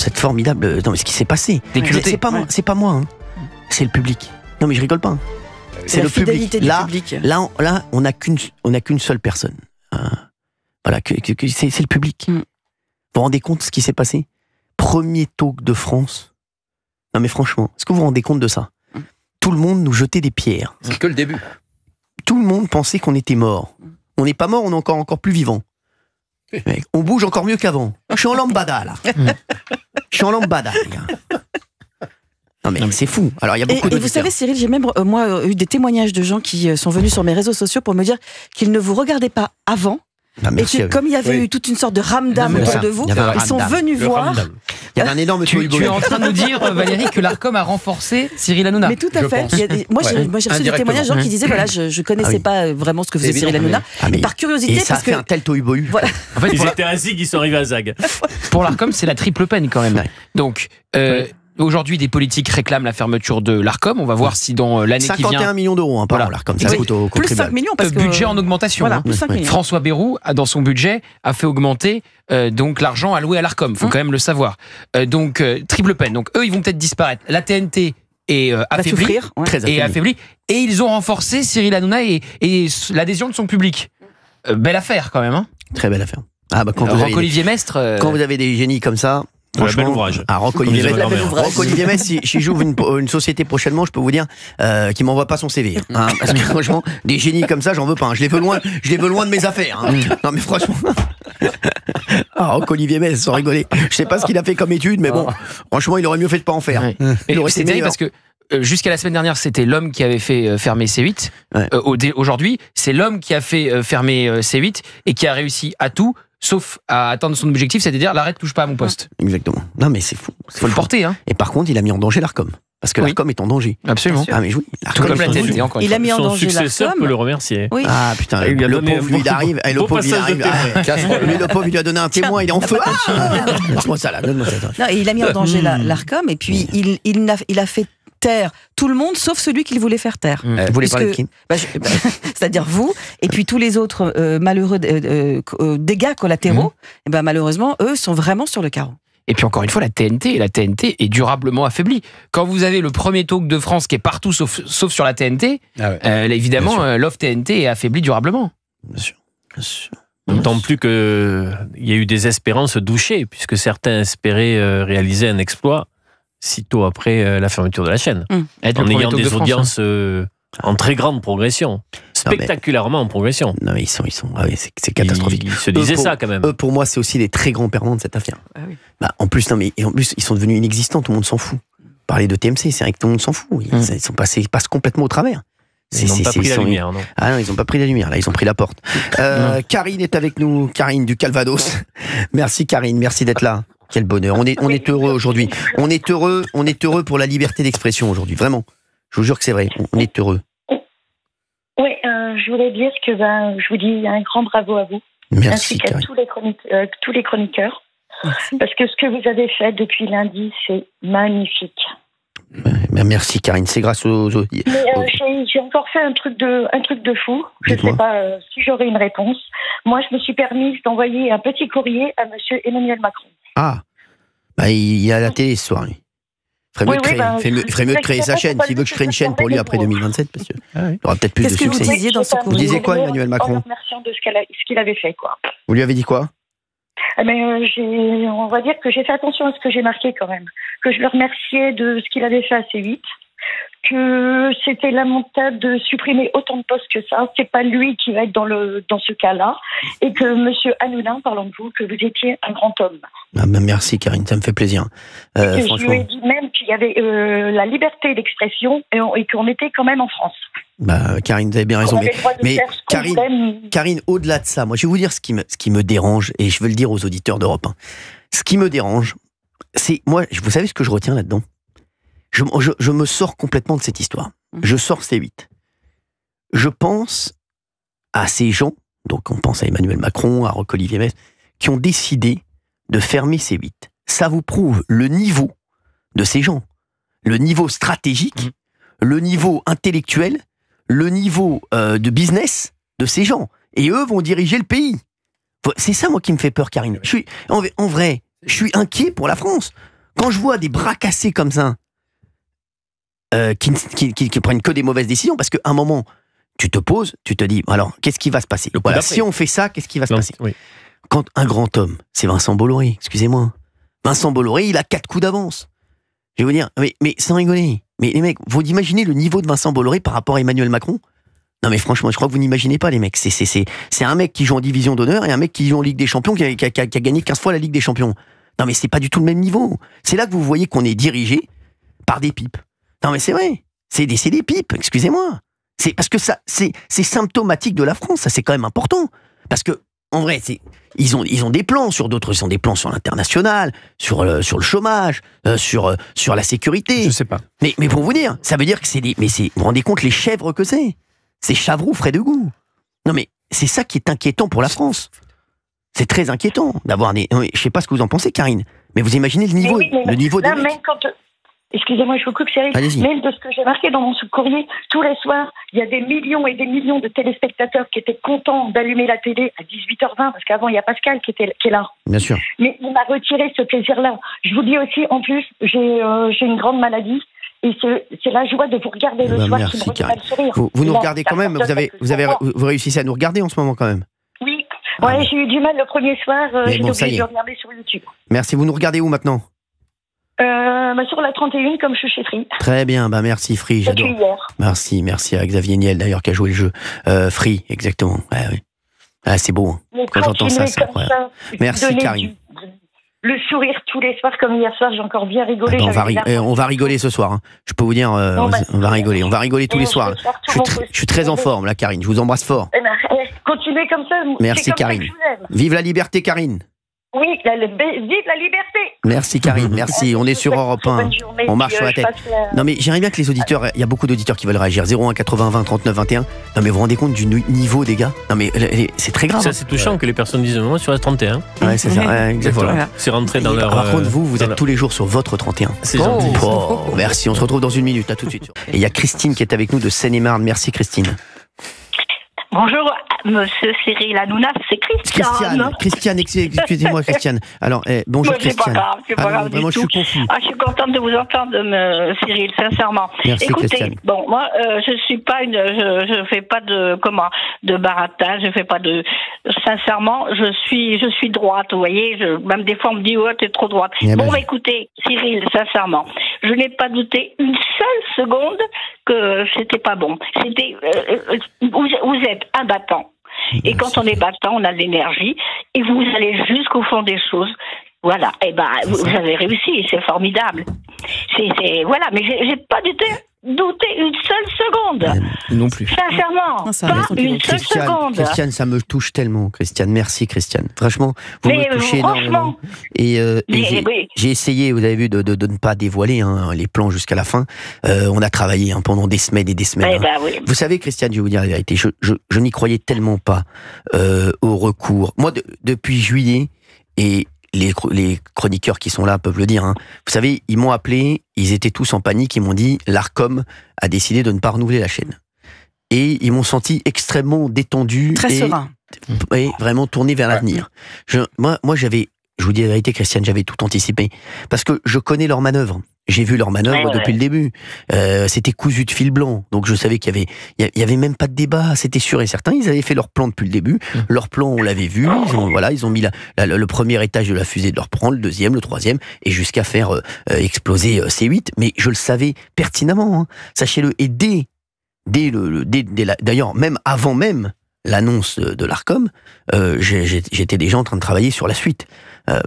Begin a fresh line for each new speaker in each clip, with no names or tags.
cette formidable... Non, mais ce qui s'est passé. C'est pas moi, hein. C'est le public. Non, mais je rigole pas. Hein. C'est le public. Là, on n'a qu'une seule personne. Voilà, c'est le public. Vous vous rendez compte de ce qui s'est passé? Premier talk de France. Non, mais franchement, est-ce que vous vous rendez compte de ça? Tout le monde nous jetait des pierres.
C'est que le début.
Tout le monde pensait qu'on était mort. On n'est pas mort, on est encore plus vivant. On bouge encore mieux qu'avant. Je suis en lambada, là. Je suis en lambada, les gars. Non mais c'est fou. Alors il y a beaucoup
et vous savez, Cyril, j'ai même eu des témoignages de gens qui sont venus sur mes réseaux sociaux pour me dire qu'ils ne vous regardaient pas avant. Et que comme il y avait eu toute une sorte de ramdam autour de vous, ils sont venus voir.
Il y avait un énorme
tu es en train de nous dire, Valérie, que l'Arcom a renforcé Cyril Hanouna.
Mais tout à fait. Moi, j'ai reçu des témoignages de gens qui disaient voilà, je connaissais pas vraiment ce que faisait Cyril Hanouna. Par curiosité,
ça
parce
a fait un tel tohu-bohu.
Voilà.
En fait, ils étaient à Zig, ils sont arrivés à Zag.
Pour l'Arcom, c'est la triple peine quand même. Donc. Aujourd'hui, des politiques réclament la fermeture de l'Arcom. On va voir si dans l'année qui vient...
51 millions d'euros, hein, par an, l'Arcom. Ça coûte au
plus 5 millions, parce que...
Budget en augmentation.
Voilà, plus 5 millions.
François Bayrou, dans son budget, a fait augmenter donc l'argent alloué à l'Arcom. Il faut quand même le savoir. Donc, triple peine. Donc, eux, ils vont peut-être disparaître. La TNT est affaiblie. Et affaiblie. Et ils ont renforcé Cyril Hanouna et l'adhésion de son public. Belle affaire, quand même. Hein.
Très belle affaire. Ah, bah,
Olivier Mestre...
Quand vous avez des génies comme ça...
Bel ouvrage.
Roch-Olivier Metz, si j'ouvre une société prochainement, je peux vous dire qu'il m'envoie pas son CV. Hein, parce que franchement, des génies comme ça, j'en veux pas. Hein. Je les veux loin de mes affaires. Hein. Non mais franchement. Roch-Olivier Metz, sans rigoler. Je sais pas ce qu'il a fait comme étude, mais bon, franchement, il aurait mieux fait de pas en faire.
C'est terrible parce que jusqu'à la semaine dernière, c'était l'homme qui avait fait fermer C8. Aujourd'hui, c'est l'homme qui a fait fermer C8 et qui a réussi à tout, sauf à atteindre son objectif, c'est-à-dire l'arrêt ne touche pas à mon poste.
Exactement. Non mais c'est fou.
Faut le porter. Hein.
Et par contre, il a mis en danger l'Arcom. Parce que l'Arcom est en danger.
Absolument.
Ah mais oui.
Tout comme la TNT, encore une fois.
Il a mis en danger l'Arcom.
Son successeur peut le remercier.
Oui.
Ah putain, le pauvre, lui, il arrive. Le pauvre, il lui a donné un témoin, il est en feu. Donne-moi ça là, donne-moi ça.
Non, il a mis en danger l'Arcom, et puis il a fait taire tout le monde sauf celui qu'il voulait faire taire.
Vous voulez parler de qui?
C'est-à-dire vous, et puis tous les autres malheureux dégâts collatéraux, et malheureusement, eux sont vraiment sur le carreau.
Et puis encore une fois, la TNT est durablement affaiblie. Quand vous avez le premier talk de France qui est partout sauf sur la TNT, évidemment, l'offre TNT est affaiblie durablement.
Bien sûr.
D'autant plus qu'il y a eu des espérances douchées, puisque certains espéraient réaliser un exploit sitôt après la fermeture de la chaîne, en ayant des audiences en très grande progression, spectaculairement en progression.
Non mais ils sont c'est catastrophique.
Ils se disaient ça quand même.
Eux, pour moi, c'est aussi les très grands perdants de cette affaire. En plus, ils sont devenus inexistants, tout le monde s'en fout. Parler de TMC, c'est vrai que tout le monde s'en fout. Ils passent complètement au travers.
Ils n'ont pas pris la lumière, non?
Ah non, ils n'ont pas pris la lumière, là, ils ont pris la porte. Karine est avec nous, Karine du Calvados. Merci Karine, merci d'être là. Quel bonheur. On est heureux aujourd'hui. On est heureux pour la liberté d'expression aujourd'hui. Vraiment. Je vous jure que c'est vrai. On est heureux.
Oui, je voulais dire que je vous dis un grand bravo à vous.
Merci.
Ainsi qu'à tous les chroniqueurs. Merci. Parce que ce que vous avez fait depuis lundi, c'est magnifique.
Merci Karine, c'est grâce aux...
Mais j'ai encore fait un truc de fou. Je ne sais pas si j'aurai une réponse. Moi, je me suis permise d'envoyer un petit courrier à monsieur Emmanuel Macron.
Ah, il est à la télé ce soir, lui. Il ferait mieux de créer sa chaîne. S'il veut que je crée une chaîne pour lui après 2027, parce qu'il aura peut-être plus de succès.
Qu'est-ce que vous disiez dans ce courrier?
Vous disiez quoi, Emmanuel Macron?
En remerciant de ce qu'il avait fait, quoi.
Vous lui avez dit quoi?
On va dire que j'ai fait attention à ce que j'ai marqué quand même. Que je le remerciais de ce qu'il avait fait à C8. Que c'était lamentable de supprimer autant de postes que ça. C'est pas lui qui va être dans ce cas-là. Et que monsieur Hanouna, parlant de vous, que vous étiez un grand homme.
Merci Karine, ça me fait plaisir.
Je lui ai dit même qu'il y avait la liberté d'expression et qu'on était quand même en France.
Karine, vous avez bien raison. Mais Karine, au-delà de ça, moi je vais vous dire ce qui me dérange, et je veux le dire aux auditeurs d'Europe 1. Ce qui me dérange, c'est, moi, vous savez ce que je retiens là-dedans? Je me sors complètement de cette histoire. Je sors C8. Je pense à ces gens, donc on pense à Emmanuel Macron, à Roch-Olivier Metz, qui ont décidé de fermer C8. Ça vous prouve le niveau de ces gens, le niveau stratégique, le niveau intellectuel, le niveau de business de ces gens. Et eux vont diriger le pays. C'est ça, moi, qui me fait peur, Karine. En vrai, je suis inquiet pour la France. Quand je vois des bras cassés comme ça, qui prennent que des mauvaises décisions, parce qu'à un moment, tu te poses, tu te dis, alors, qu'est-ce qui va se passer? Voilà, si on fait ça, qu'est-ce qui va se passer? Oui. Quand un grand homme, c'est Vincent Bolloré, excusez-moi. Vincent Bolloré, il a 4 coups d'avance. Je vais vous dire, mais sans rigoler. Mais les mecs, vous imaginez le niveau de Vincent Bolloré par rapport à Emmanuel Macron? Non mais franchement, je crois que vous n'imaginez pas les mecs. C'est un mec qui joue en division d'honneur et un mec qui joue en Ligue des Champions, qui a gagné 15 fois la Ligue des Champions. Non mais c'est pas du tout le même niveau. C'est là que vous voyez qu'on est dirigé par des pipes. Non mais c'est vrai. C'est des pipes, excusez-moi. C'est parce que ça, c'est symptomatique de la France. Ça, c'est quand même important. Parce que, en vrai, ils ont des plans sur d'autres. Ils ont des plans sur l'international, sur le chômage, sur la sécurité.
Je sais pas.
Mais pour vous dire, ça veut dire que vous vous rendez compte les chèvres que c'est? C'est Chavroux frais de goût. Non mais c'est ça qui est inquiétant pour la France. C'est très inquiétant d'avoir des. Je sais pas ce que vous en pensez, Karine. Mais vous imaginez le niveau, le niveau des mecs.
Excusez-moi, je vous coupe, Cyril. Même de ce que j'ai marqué dans mon courrier, tous les soirs, il y a des millions et des millions de téléspectateurs qui étaient contents d'allumer la télé à 18h20, parce qu'avant, il y a Pascal qui est là.
Bien sûr.
Mais il m'a retiré ce plaisir-là. Je vous dis aussi, en plus, j'ai une grande maladie. Et c'est la joie de vous regarder le soir
merci,
qui me redonne le sourire.
Vous nous regardez quand même, vous réussissez à nous regarder en ce moment quand même.
Oui, j'ai eu du mal le premier soir, j'ai obligé de regarder sur YouTube.
Merci, vous nous regardez où maintenant?
Sur la 31, comme je suis chez Free.
Très bien, merci Free, j'adore. Merci à Xavier Niel d'ailleurs qui a joué le jeu. Free, exactement. Ouais, oui. Ah, c'est beau, hein. Quand j'entends ça, c'est incroyable. Merci Karine.
Le sourire tous les soirs, comme hier soir, j'ai encore bien rigolé.
On va rigoler ce soir. Hein. Je peux vous dire, on va rigoler. On va rigoler tous les soirs. Je suis très en forme, là, Karine. Je vous embrasse fort.
Continuez comme ça.
Merci, Karine. Vive la liberté, Karine.
Oui, vive la liberté.
Merci, Karine. Merci. On est sur Europe 1. On marche sur la tête. Non, mais j'aimerais bien que les auditeurs, il y a beaucoup d'auditeurs qui veulent réagir. 01 80 20 39 21. Non, mais vous vous rendez compte du niveau des gars? Non, mais c'est très grave.
Ça, c'est touchant que les personnes disent moi sur la 31.
Ouais, c'est ça. Exactement.
Voilà. C'est rentré dans leur.
Par contre, vous êtes tous les jours sur votre 31.
C'est gentil.
Merci. On se retrouve dans une minute. À tout de suite. Et il y a Christine qui est avec nous de Seine-et-Marne. Merci, Christine.
Bonjour, monsieur Cyril Hanouna, c'est Christiane.
Christiane, excusez-moi, Christiane. Alors, bonjour, Christiane.
C'est pas grave
vraiment,
du tout.
Je suis confus.
Je suis contente de vous entendre, Cyril, sincèrement.
Merci,
écoutez,
Christiane.
Bon, moi, je suis pas je fais pas de baratage, je fais pas de. Sincèrement, je suis droite, vous voyez. Même des fois, on me dit, t'es trop droite. Écoutez, Cyril, sincèrement, je n'ai pas douté une seule seconde que c'était pas bon. C'était, vous êtes un battant. Et quand on est battant, on a de l'énergie. Et vous allez jusqu'au fond des choses. Voilà. Et vous avez réussi. C'est formidable. Voilà. Mais j'ai pas douté une seule seconde.
Non plus.
Sincèrement. Pas une seule seconde.
Christiane, ça me touche tellement. Christiane, merci Christiane. Franchement, vous me touchez énormément. Et j'ai essayé, vous avez vu, de ne pas dévoiler les plans jusqu'à la fin. On a travaillé pendant des semaines et des semaines.
Oui.
Vous savez, Christiane, je vais vous dire la vérité, je n'y croyais tellement pas au recours. Moi, depuis juillet, et les chroniqueurs qui sont là peuvent le dire. Vous savez, ils m'ont appelé, ils étaient tous en panique, ils m'ont dit l'Arcom a décidé de ne pas renouveler la chaîne. Et ils m'ont senti extrêmement détendu.
Très serein.
Et vraiment tourné vers l'avenir. Moi, je vous dis la vérité, Christiane, j'avais tout anticipé. Parce que je connais leurs manœuvres. J'ai vu leurs manœuvres depuis le début. C'était cousu de fil blanc. Donc je savais qu'il y avait même pas de débat. C'était sûr et certain. Ils avaient fait leur plan depuis le début. Leur plan, on l'avait vu. Ils ont mis le premier étage de la fusée de leur plan, le deuxième, le troisième, et jusqu'à faire exploser C8. Mais je le savais pertinemment. Sachez-le. Et d'ailleurs, même avant l'annonce de l'Arcom, j'étais déjà en train de travailler sur la suite.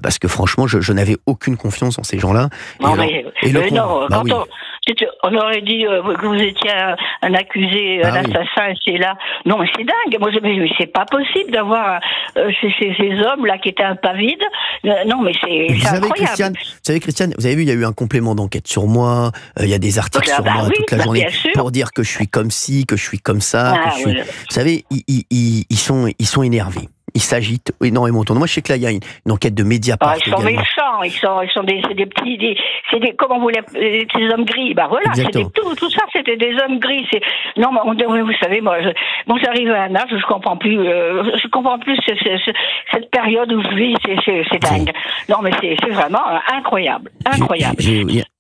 Parce que franchement, je n'avais aucune confiance en ces gens-là.
On aurait dit que vous étiez un accusé, un assassin, et c'est là. Non, mais c'est dingue. Moi, mais c'est pas possible d'avoir ces hommes-là qui étaient un pas vide. Non, mais c'est incroyable.
Vous savez, Christiane, vous avez vu, il y a eu un complément d'enquête sur moi. Il y a des articles sur moi toute la journée pour dire que je suis comme ci, que je suis comme ça. Vous savez, ils sont énervés. ils s'agitent énormément autour. Moi, je sais que là, il y a une enquête de Mediapart.
Ils sont méchants, c'est des petits, comment vous l'appelez, ces hommes gris. Bah voilà, tout ça, c'était des hommes gris. Non, mais vous savez, moi, j'arrive à un âge où je comprends plus cette période où je vis, c'est dingue. Non, mais c'est vraiment incroyable.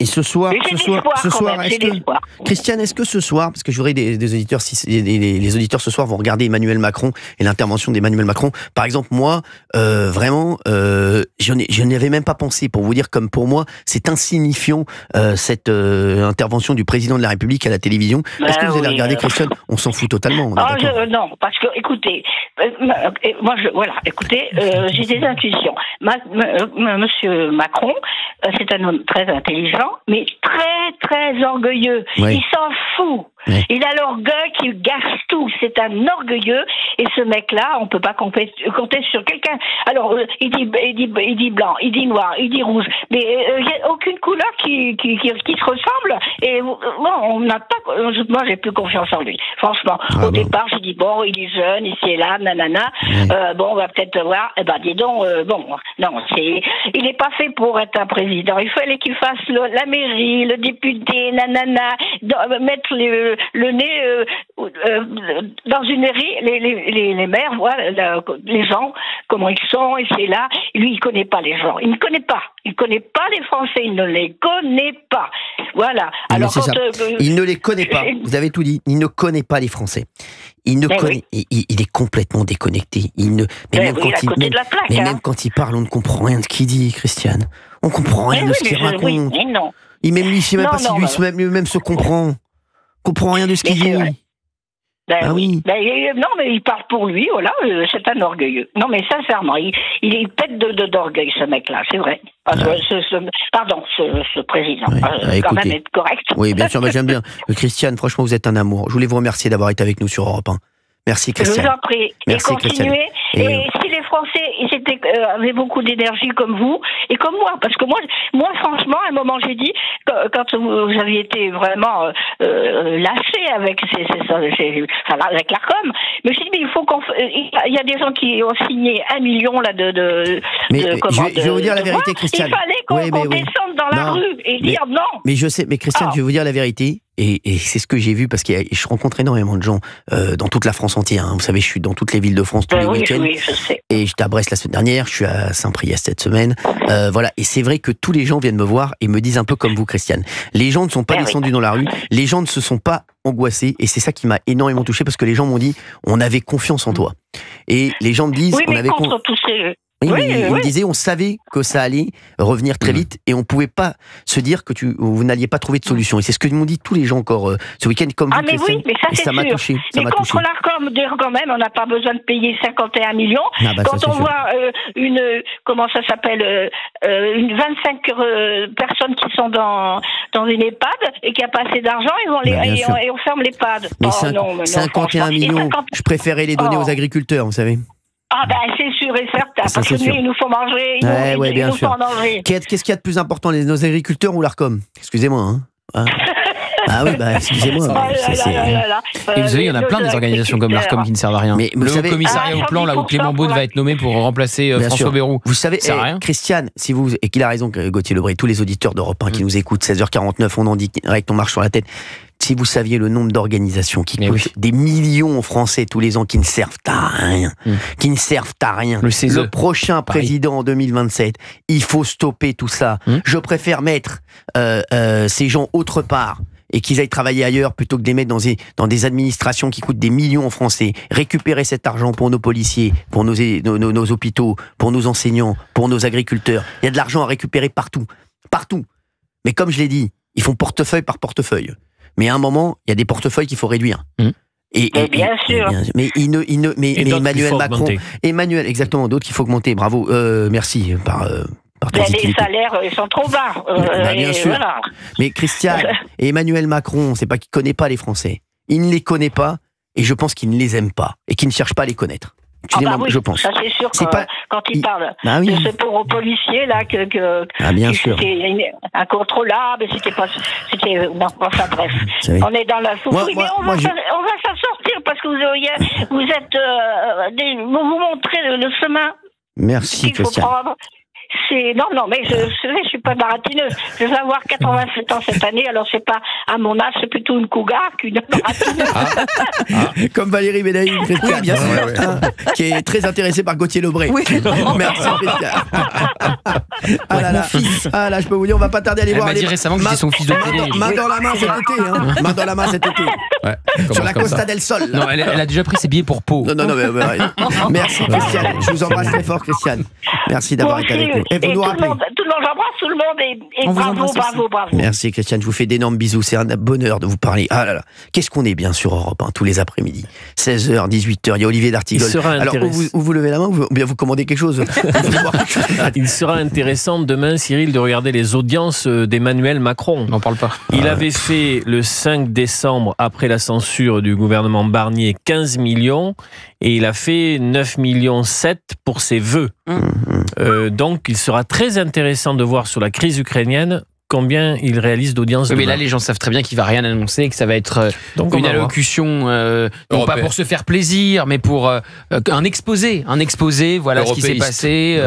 Et ce soir, Christiane, est-ce que ce soir, parce que je voudrais des auditeurs, si les auditeurs ce soir vont regarder Emmanuel Macron et l'intervention d'Emmanuel Macron, par exemple, moi, vraiment, je n'y avais même pas pensé, pour vous dire comme pour moi, c'est insignifiant cette intervention du président de la République à la télévision. Est-ce que vous allez regarder, Christiane? On s'en fout totalement.
Non, parce que, écoutez, j'ai des intuitions. Monsieur Macron, c'est un homme très intelligent, mais très, très orgueilleux. Oui. Il s'en fout. Oui. Il a l'orgueil qui gâche tout. C'est un orgueilleux. Et ce mec-là, on peut pas compter sur quelqu'un. Alors, il dit blanc, il dit noir, il dit rouge. Mais il n'y a aucune couleur qui se ressemble. Et on n'a pas. Moi, j'ai plus confiance en lui. Franchement, au départ, j'ai dit bon, il est jeune, ici et là, nanana. Oui. On va peut-être voir. Eh ben, dis donc, non, il n'est pas fait pour être un président. Il fallait qu'il fasse la mairie, le député, nanana, mettre le nez dans une mairie, les maires voient les gens, comment ils sont, et c'est là. Lui, il connaît pas les gens. Il ne connaît pas. Il connaît pas les Français. Il ne les connaît pas. Voilà.
Alors, il ne les connaît pas. Vous avez tout dit. Il ne connaît pas les Français. Il est complètement déconnecté. Même quand il parle, on ne comprend rien de ce qu'il dit, Christiane. On comprend rien de ce qu'il raconte. Oui, mais non. Il ne sait même pas si lui-même se comprend. On comprend rien de ce qu'il dit.
Oui. Non, mais il parle pour lui, voilà, c'est un orgueilleux. Non, mais sincèrement, il pète d'orgueil, ce mec-là, c'est vrai. Ce président. Quand même être correct.
Oui, bien sûr, mais j'aime bien. Christiane, franchement, vous êtes un amour. Je voulais vous remercier d'avoir été avec nous sur Europe 1. Merci, Christiane.
Je vous en prie.
Merci,
et continuez. Et si les Français avaient beaucoup d'énergie comme vous et comme moi, parce que moi, franchement, à un moment, j'ai dit, quand vous aviez été vraiment lâché avec avec l'Arcom, mais j'ai dit, mais il y a des gens qui ont signé 1 million là
je vais vous dire la vérité, Christiane.
Il fallait qu'on descende dans la rue et dire non.
Mais je sais, mais Christiane, je vais vous dire la vérité. Et c'est ce que j'ai vu, parce que je rencontre énormément de gens dans toute la France entière. Vous savez, je suis dans toutes les villes de France tous les week-ends.
Oui, je sais.
Et j'étais à Brest la semaine dernière, je suis à Saint-Priest cette semaine. Voilà. Et c'est vrai que tous les gens viennent me voir et me disent un peu comme vous, Christiane. Les gens ne sont pas descendus dans la rue, les gens ne se sont pas angoissés. Et c'est ça qui m'a énormément touché, parce que les gens m'ont dit, on avait confiance en toi. Et les gens me disent, on avait confiance. Il me disait, on savait que ça allait revenir très vite et on ne pouvait pas se dire que vous n'alliez pas trouver de solution. Et c'est ce que m'ont dit tous les gens encore ce week-end, comme vous,
Christiane. Mais ça, c'est sûr.
M'a touché.
Mais contre l'Arcom, quand même, on n'a pas besoin de payer 51 millions. Quand on voit comment ça s'appelle, 25 personnes qui sont dans une EHPAD et qui a pas assez d'argent, et on ferme l'EHPAD.
Mais 51 millions, je préférais les donner aux agriculteurs, vous savez.
C'est sûr et certain, parce que nous, il nous faut manger, il nous faut en manger.
Qu'est-ce qu'il y a de plus important, nos agriculteurs ou l'Arcom? Excusez-moi, hein. Excusez-moi.
Et vous savez, il y en a plein des organisations comme l'Arcom qui ne servent à rien. Mais le commissariat au plan, là où Clément Beaune va être nommé pour remplacer François Bayrou.
Vous savez, Christiane, et qu'il a raison, Gauthier Lebray, tous les auditeurs d'Europe 1 qui nous écoutent, 16h49, on en dit direct, on marche sur la tête. Si vous saviez le nombre d'organisations qui coûtent des millions Français tous les ans qui ne servent à rien, le prochain président en 2027, il faut stopper tout ça. Je préfère mettre ces gens autre part et qu'ils aillent travailler ailleurs plutôt que de les mettre dans des administrations qui coûtent des millions en Français. Récupérer cet argent pour nos policiers, pour nos hôpitaux, pour nos enseignants, pour nos agriculteurs. Il y a de l'argent à récupérer partout. Mais comme je l'ai dit, ils font portefeuille par portefeuille. Mais à un moment, il y a des portefeuilles qu'il faut réduire.
Et bien sûr.
Mais Emmanuel Macron, exactement, d'autres qu'il faut augmenter. Bravo, merci.
Les salaires sont trop bas.
Bien sûr. Voilà. Mais Christiane et Emmanuel Macron, c'est pas qu'il connaît pas les Français. Il ne les connaît pas, et je pense qu'il ne les aime pas, et qu'il ne cherche pas à les connaître.
Oui,
je pense.
Ça c'est sûr que quand il parle de ce pauvre policier là
bien sûr.
C'était incontrôlable, enfin bref. On est dans la souffrance. Mais on va s'en sortir parce que vous vous montrez le chemin.
Merci, Christiane.
Non, mais je suis pas baratineuse. Je vais avoir 87 ans cette année, alors c'est pas à mon âge, c'est plutôt une cougar qu'une baratineuse.
Comme Valérie Bénaïm, Christiane, bien sûr, qui est très intéressée par Gauthier Lebray. Oui. Merci, Christiane. Ah là, je peux vous dire, on va pas tarder à aller voir.
Elle m'a dit récemment que j'étais son fils de télé.
Main dans la main cet été, Main dans la main cet été. Ouais, sur la Costa del Sol.
Non, elle a déjà pris ses billets pour Pau.
Non, mais merci, Christiane. Je vous embrasse très fort, Christiane. Merci d'avoir été avec nous.
Et vous nous rappelez. Tout le monde, j'embrasse tout le monde et bravo.
Merci, Christiane. Je vous fais d'énormes bisous. C'est un bonheur de vous parler. Ah là là. Qu'est-ce qu'on est bien sur Europe 1 tous les après-midi. 16h, 18h. Il y a Olivier D'Artigol. Alors, vous levez la main ou bien vous commandez quelque chose?
Il sera intéressant demain, Cyril, de regarder les audiences d'Emmanuel Macron.
On n'en parle pas.
Il avait fait le 5 décembre, après la censure du gouvernement Barnier, 15 millions. Et il a fait 9,7 millions pour ses vœux. Donc, il sera très intéressant de voir sur la crise ukrainienne combien il réalise d'audience.
Mais là, les gens savent très bien qu'il ne va rien annoncer, que ça va être une allocution, non pas pour se faire plaisir, mais pour un exposé. Voilà européiste. Ce qui s'est passé.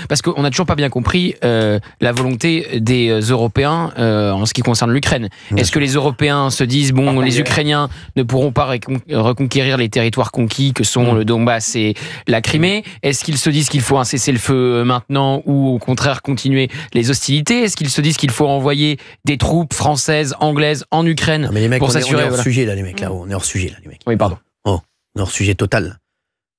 Parce qu'on n'a toujours pas bien compris la volonté des Européens en ce qui concerne l'Ukraine. Est-ce que les Européens se disent, les Ukrainiens ne pourront pas reconquérir les territoires conquis que sont le Donbass et la Crimée? Est-ce qu'ils se disent qu'il faut un cessez-le-feu maintenant ou au contraire continuer les hostilités? Est-ce qu'ils se disent qu'il faut envoyer des troupes françaises, anglaises en Ukraine pour s'assurer?
On est hors sujet là, les mecs. Là, on est hors sujet là, les mecs.
Oui, pardon.
On est hors sujet total.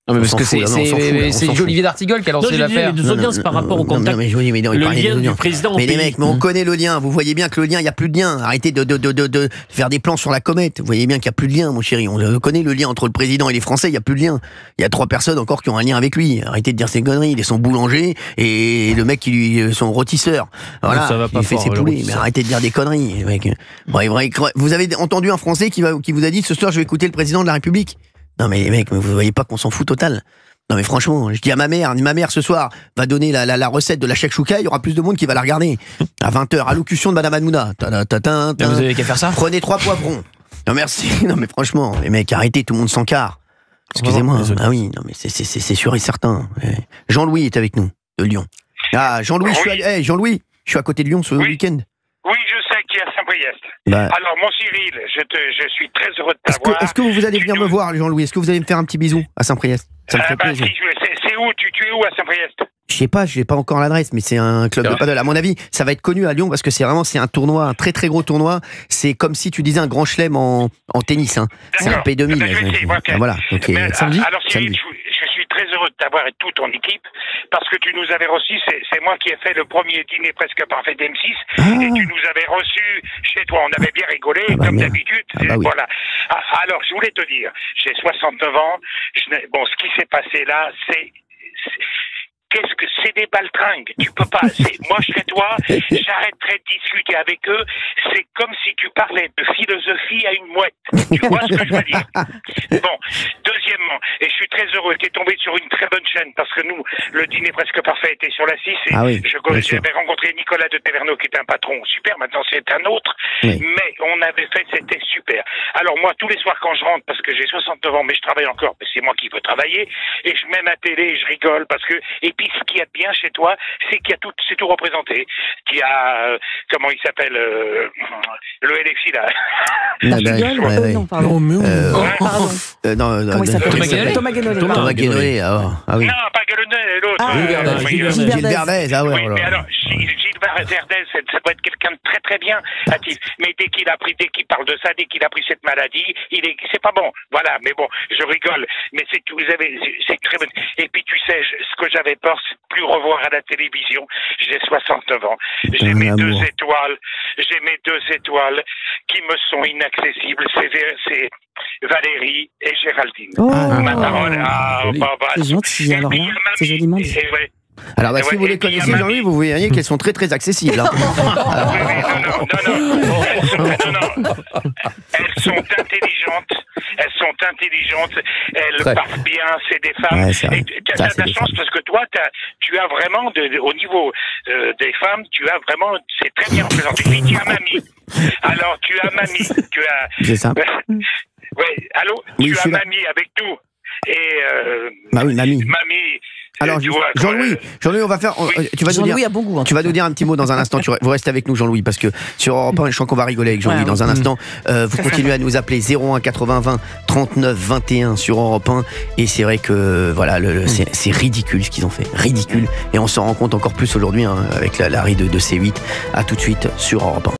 Non, mais parce que c'est Olivier D'Artigol qui a lancé l'affaire.
Les audiences par rapport au contact. Le lien du président.
Mais les mecs, on connaît le lien. Vous voyez bien que le lien, il n'y a plus de lien. Arrêtez de faire des plans sur la comète. Vous voyez bien qu'il n'y a plus de lien, mon chéri. On connaît le lien entre le président et les Français. Il n'y a plus de lien. Il y a 3 personnes encore qui ont un lien avec lui. Arrêtez de dire ces conneries. Il est son boulanger et le mec qui lui son rôtisseur. Voilà.
Ça va pas
il fait ses poulets. Mais arrêtez de dire des conneries, mec. Vous avez entendu un Français qui vous a dit ce soir je vais écouter le président de la République. Non mais les mecs, vous voyez pas qu'on s'en fout total. Non mais franchement, je dis à ma mère ce soir va donner la recette de la shakshuka, il y aura plus de monde qui va la regarder. À 20h, allocution de Madame Hanouna.
Vous avez qu'à faire ça.
Prenez 3 poivrons. Non merci. Non mais franchement, les mecs, arrêtez, tout le monde s'encarre. Excusez-moi. Ah oui, non mais c'est sûr et certain. Jean-Louis est avec nous, de Lyon. Ah Jean-Louis, Jean-Louis, je suis à côté de Lyon ce week-end.
Oui, je sais qui est à Saint-Priest. Alors, mon Cyril, je suis très heureux de t'avoir.
Est-ce que vous allez venir me voir, Jean-Louis? Est-ce que vous allez me faire un petit bisou à Saint-Priest? Ça me fait plaisir.
C'est où? Tu es où à Saint-Priest?
Je sais pas, j'ai pas encore l'adresse, mais c'est un club de paddle. À mon avis, ça va être connu à Lyon parce que c'est un tournoi, un très très gros tournoi. C'est comme si tu disais un grand chelem en tennis. C'est un P2000. Voilà. Okay.
Samedi. Alors, Cyril, je suis très heureux de t'avoir et toute ton équipe parce que tu nous avais reçus. C'est moi qui ai fait le premier dîner presque parfait d'M6 et tu nous avais reçus chez toi. On avait bien rigolé comme d'habitude. Oui. Voilà. Alors, je voulais te dire, j'ai 69 ans. Ce qui s'est passé là, qu'est-ce que c'est des baltringues? Tu peux pas. Moi, je serais toi, j'arrêterais de discuter avec eux. C'est comme si tu parlais de philosophie à une mouette. Tu vois ce que je veux dire? Bon. Deuxièmement, et je suis très heureux, tu es tombé sur une très bonne chaîne parce que nous, le dîner presque parfait était sur la 6 et j'avais rencontré Nicolas de Taverneau qui est un patron super. Maintenant, c'est un autre. Oui. Mais on avait fait, c'était super. Alors moi, tous les soirs quand je rentre, parce que j'ai 69 ans, mais je travaille encore, mais c'est moi qui veux travailler, et je mets ma télé et je rigole parce que, et puis ce qu'il y a de bien chez toi, c'est qu'il y a tout, c'est tout représenté. Qu'il y a, comment il s'appelle, le LFI là.
Non, pardon. Comment il s'appelle? Thomas
Guénolé. Ah oui.
Non, pas Guénolé, l'autre.
Gilles Verdez. Ah ouais.
Oui, mais alors, Gilles Verdez, ça doit être quelqu'un de très très bien. Mais dès qu'il parle de ça, dès qu'il a pris cette maladie, c'est pas bon. Voilà, mais bon, je rigole. Mais c'est très bon. Et puis tu sais, ce que j'avais peur, c'est de plus revoir à la télévision. J'ai 69 ans. J'ai mes 2 étoiles qui me sont inaccessibles. C'est Valérie et Géraldine.
Ma parole. C'est gentil, alors là, c'est joliment dit.
Alors, si vous les connaissez, Jean-Louis, vous voyez qu'elles sont très très accessibles. Hein.
Non. Elles sont intelligentes. Elles parlent bien. C'est des femmes. Ouais, et tu as de la chance parce que toi, tu as vraiment, au niveau des femmes, tu as vraiment, c'est très bien représenté. Puis tu as mamie. Alors, tu as mamie.
C'est ça.
Ouais, allô, tu as mamie avec nous. Et
bah oui, mamie. Alors, Jean-Louis, on va faire. Tu vas
Jean-Louis a bon goût.
Tu vas nous dire un petit mot dans un instant. Vous restez avec nous, Jean-Louis, parce que sur Europe 1, je sens qu'on va rigoler avec Jean-Louis dans un instant. Vous continuez à nous appeler 01 80 20 39 21 sur Europe 1. Et c'est vrai que voilà, c'est ridicule ce qu'ils ont fait. Ridicule. Et on s'en rend compte encore plus aujourd'hui avec l'arrêt de C8. À tout de suite sur Europe 1.